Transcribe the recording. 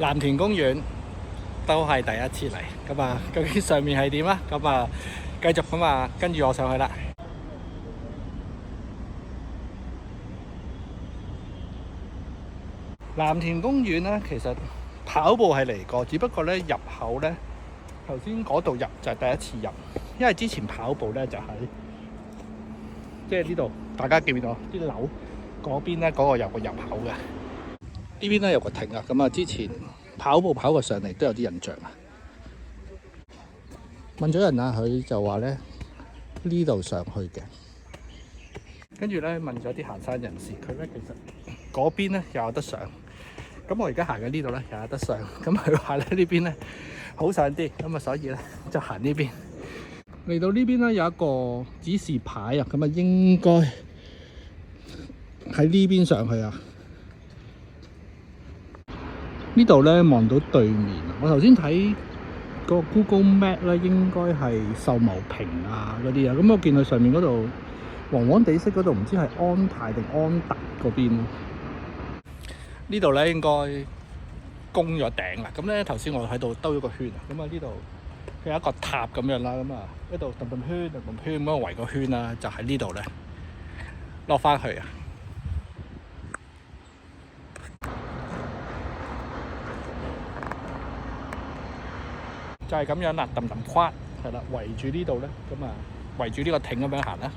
藍田公園都係第一次嚟，咁啊，究竟上面係點啊？咁啊，繼續咁啊，跟住我上去啦。藍田公園咧，其實跑步係嚟過，只不過咧入口咧，頭先嗰度入就係第一次入，因為之前跑步咧就喺即係呢度，大家見唔見到啲樓嗰邊咧嗰個有個入口嘅，呢邊咧有個亭啊，咁啊之前跑步跑過上嚟都有啲印象啊。問咗人啊，佢就話咧呢度上去嘅，跟住咧問咗啲行山人士，佢咧其實嗰邊咧又有得上。咁我而家行緊呢度咧，又有得上。咁佢話咧呢邊咧好上啲，咁啊所以咧就行呢邊。嚟到呢邊咧有一個指示牌啊，咁啊應該喺呢邊上去啊。呢度咧望到對面，我頭先睇個 Google Map 咧，應該係秀茂坪啊嗰啲啊。咁我見佢上面嗰度黃黃地色嗰度，唔知係安泰定安達嗰邊咯。呢度咧應該攻咗頂啦，咁咧頭先我喺度兜咗個圈啊，咁啊呢度佢有一個塔咁樣啦，咁啊一度揼揼圈揼揼圈咁樣圍個圈啦，就喺呢度咧落翻去啊，就係咁樣啦，揼揼跨係啦，圍住呢度咧，咁啊圍住呢個艇咁樣行啦。